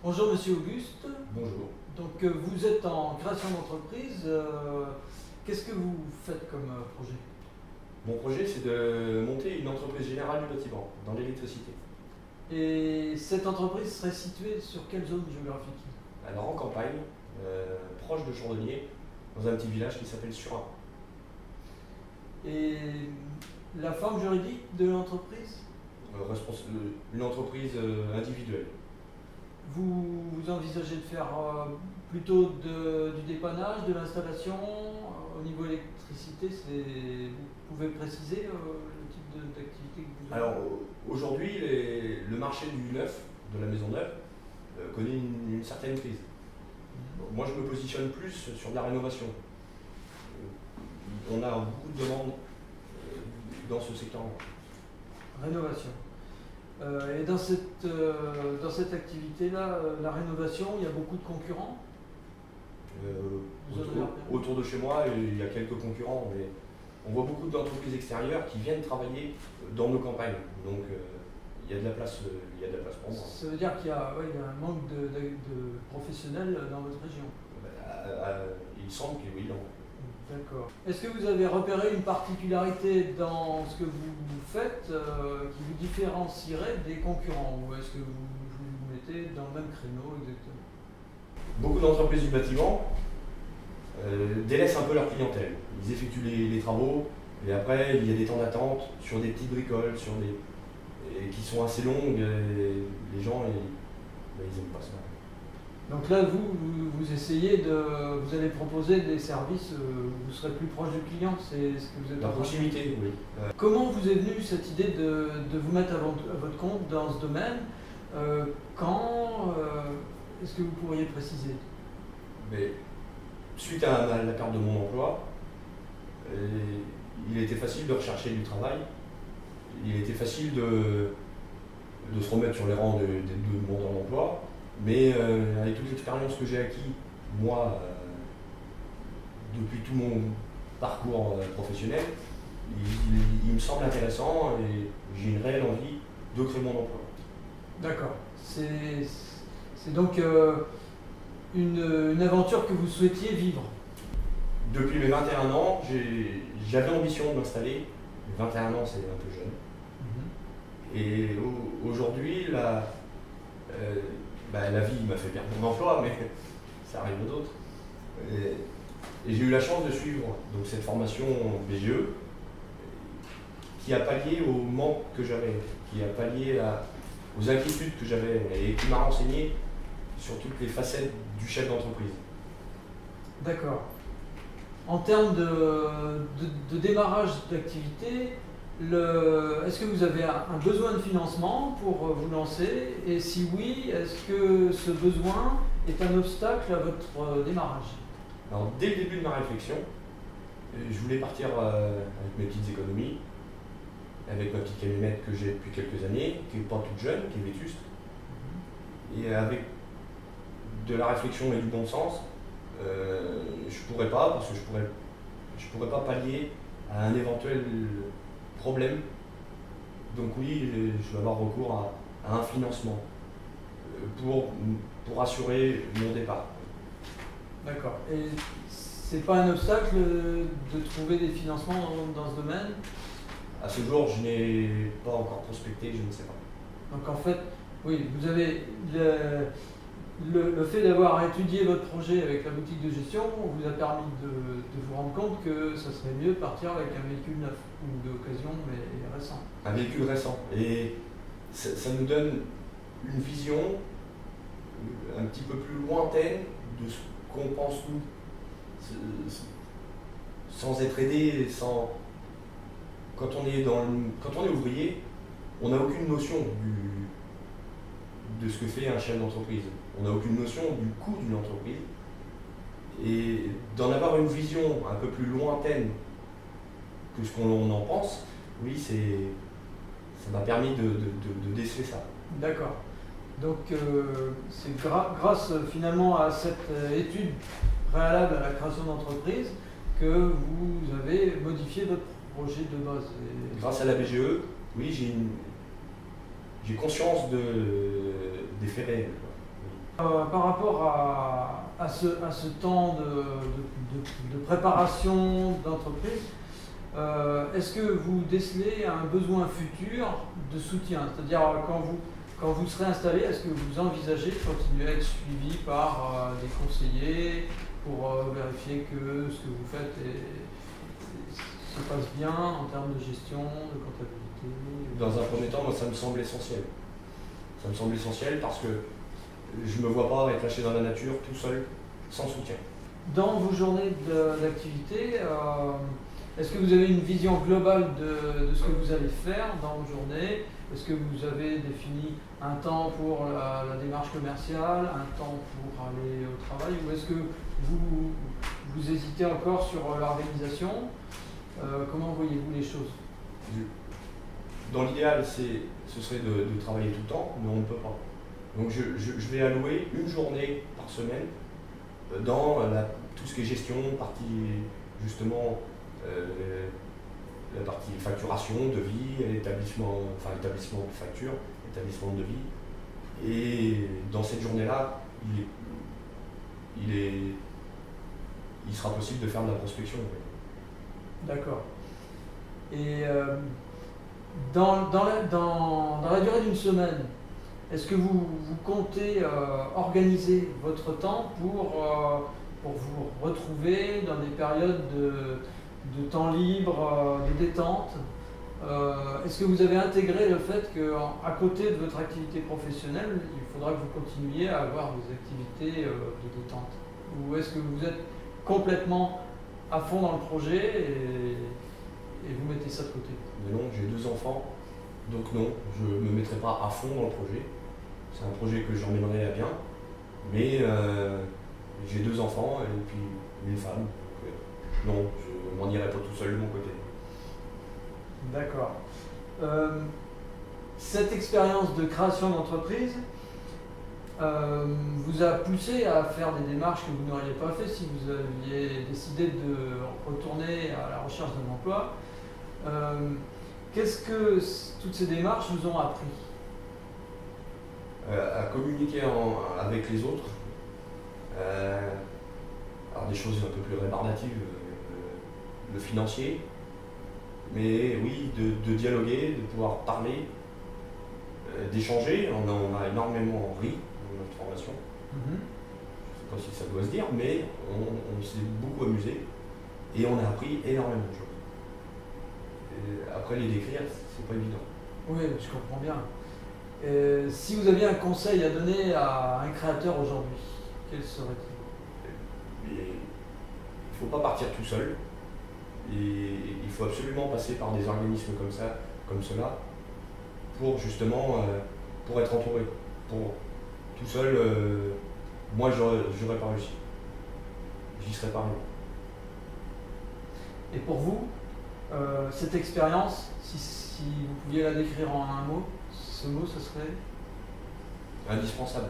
Bonjour Monsieur Auguste. Bonjour. Donc vous êtes en création d'entreprise. Qu'est-ce que vous faites comme projet? Mon projet, c'est de monter une entreprise générale du bâtiment, dans l'électricité. Et cette entreprise serait située sur quelle zone géographique? Alors en campagne, proche de Chandonnier, dans un petit village qui s'appelle Surin. Et la forme juridique de l'entreprise? Une entreprise individuelle. Vous envisagez de faire plutôt du dépannage, de l'installation? Au niveau électricité, vous pouvez préciser le type d'activité que vous avez? Alors aujourd'hui, le marché du neuf, de la maison neuve, connaît une certaine crise. Moi, je me positionne plus sur de la rénovation. On a beaucoup de demandes dans ce secteur-là. Rénovation. Et dans cette activité-là, la rénovation, il y a beaucoup de concurrents? Autour de chez moi, il y a quelques concurrents, mais on voit beaucoup d'entreprises extérieures qui viennent travailler dans nos campagnes. Donc il y a de la place, pour moi. Ça veut dire qu'il y a un manque de professionnels dans votre région? Il semble que oui. D'accord. Est-ce que vous avez repéré une particularité dans ce que vous faites qui vous différencierait des concurrents, ou est-ce que vous mettez dans le même créneau exactement? Beaucoup d'entreprises du bâtiment délaissent un peu leur clientèle. Ils effectuent les travaux et après il y a des temps d'attente sur des petites bricoles, qui sont assez longues. Et les gens ils n'aiment pas ça. Donc là, vous essayez vous allez proposer des services, vous serez plus proche du client, c'est ce que vous êtes La en train de faire. proximité, oui. Comment vous est venue cette idée de vous mettre à votre compte dans ce domaine? Est-ce que vous pourriez préciser? Mais suite à la perte de mon emploi, il était facile de rechercher du travail. Il était facile de se remettre sur les rangs de demandeurs d'emploi. Mais avec toute l'expérience que j'ai acquis, moi, depuis tout mon parcours professionnel, il me semble intéressant et j'ai une réelle envie de créer mon emploi. D'accord. C'est donc une aventure que vous souhaitiez vivre? Depuis mes 21 ans, j'avais l'ambition de m'installer. Mes 21 ans, c'est un peu jeune. Et aujourd'hui, la vie m'a fait perdre mon emploi, mais ça arrive à d'autres. Et j'ai eu la chance de suivre donc, cette formation BGE qui a pallié au manque que j'avais, qui a pallié aux inquiétudes que j'avais et qui m'a renseigné sur toutes les facettes du chef d'entreprise. D'accord. En termes de démarrage d'activité, est-ce que vous avez un besoin de financement pour vous lancer? Et si oui, est-ce que ce besoin est un obstacle à votre démarrage? Alors, dès le début de ma réflexion, je voulais partir avec mes petites économies, avec ma petite camionnette que j'ai depuis quelques années, qui n'est pas toute jeune, qui est vétuste. Et avec de la réflexion et du bon sens, je pourrais pas, parce que je pourrais pas pallier à un éventuel problème. Donc oui, je vais avoir recours à un financement pour assurer mon départ. D'accord. Et c'est pas un obstacle de trouver des financements dans ce domaine? À ce jour, je n'ai pas encore prospecté, je ne sais pas. Donc en fait, oui, vous avez le fait d'avoir étudié votre projet avec la boutique de gestion vous a permis de vous rendre compte que ça serait mieux de partir avec un véhicule neuf ou d'occasion mais récent. Un véhicule récent. Et ça nous donne une vision un petit peu plus lointaine de ce qu'on pense nous, sans être aidé, quand on est ouvrier, on n'a aucune notion de ce que fait un chef d'entreprise. On n'a aucune notion du coût d'une entreprise. Et d'en avoir une vision un peu plus lointaine que ce qu'on en pense, oui, ça m'a permis de déceler ça. D'accord. Donc c'est grâce finalement à cette étude préalable à la création d'entreprise que vous avez modifié votre projet de base. Grâce à la BGE, oui, j'ai conscience des faits réels. Par rapport à ce temps de préparation d'entreprise, est-ce que vous décelez un besoin futur de soutien? C'est-à-dire quand vous serez installé, est-ce que vous envisagez de continuer à être suivi par des conseillers pour vérifier que ce que vous faites se passe bien en termes de gestion, de comptabilité? Dans un premier temps, moi, ça me semble essentiel. Ça me semble essentiel parce que je ne me vois pas être lâché dans la nature tout seul, sans soutien. Dans vos journées d'activité, est-ce que vous avez une vision globale de ce que vous allez faire dans vos journées? Est-ce que vous avez défini un temps pour la démarche commerciale, un temps pour aller au travail, ou est-ce que vous hésitez encore sur l'organisation? Comment voyez-vous les choses? Dans l'idéal, ce serait de travailler tout le temps, mais on ne peut pas. Donc je vais allouer une journée par semaine dans tout ce qui est gestion, partie justement la partie facturation, devis, établissement de facture, établissement de devis. Et dans cette journée-là, il sera possible de faire de la prospection. D'accord. Et dans la durée d'une semaine, est-ce que vous comptez organiser votre temps pour vous retrouver dans des périodes de temps libre, de détente? Est-ce que vous avez intégré le fait qu'à côté de votre activité professionnelle, il faudra que vous continuiez à avoir des activités de détente? Ou est-ce que vous êtes complètement à fond dans le projet et vous mettez ça de côté? Mais non, j'ai 2 enfants, donc non, je ne me mettrai pas à fond dans le projet. C'est un projet que j'emmènerai à bien, mais j'ai 2 enfants et puis une femme. Donc, non, je m'en irai pas tout seul de mon côté. D'accord. Cette expérience de création d'entreprise vous a poussé à faire des démarches que vous n'auriez pas fait si vous aviez décidé de retourner à la recherche d'un emploi. Qu'est-ce que toutes ces démarches vous ont appris? À communiquer avec les autres, alors des choses un peu plus rébarbatives, le financier, mais oui, de dialoguer, de pouvoir parler, d'échanger. On a énormément ri dans notre formation. Je ne sais pas si ça doit se dire, mais on s'est beaucoup amusé et on a appris énormément de choses. Et après, les décrire, c'est pas évident. Oui, je comprends bien. Si vous aviez un conseil à donner à un créateur aujourd'hui, quel serait-il? Il ne faut pas partir tout seul. Et il faut absolument passer par des organismes comme cela, pour justement pour être entouré. Pour tout seul, moi j'aurais pas réussi. J'y serais pas arrivé. Et pour vous, cette expérience, si vous pouviez la décrire en un mot, ce mot ce serait? Indispensable.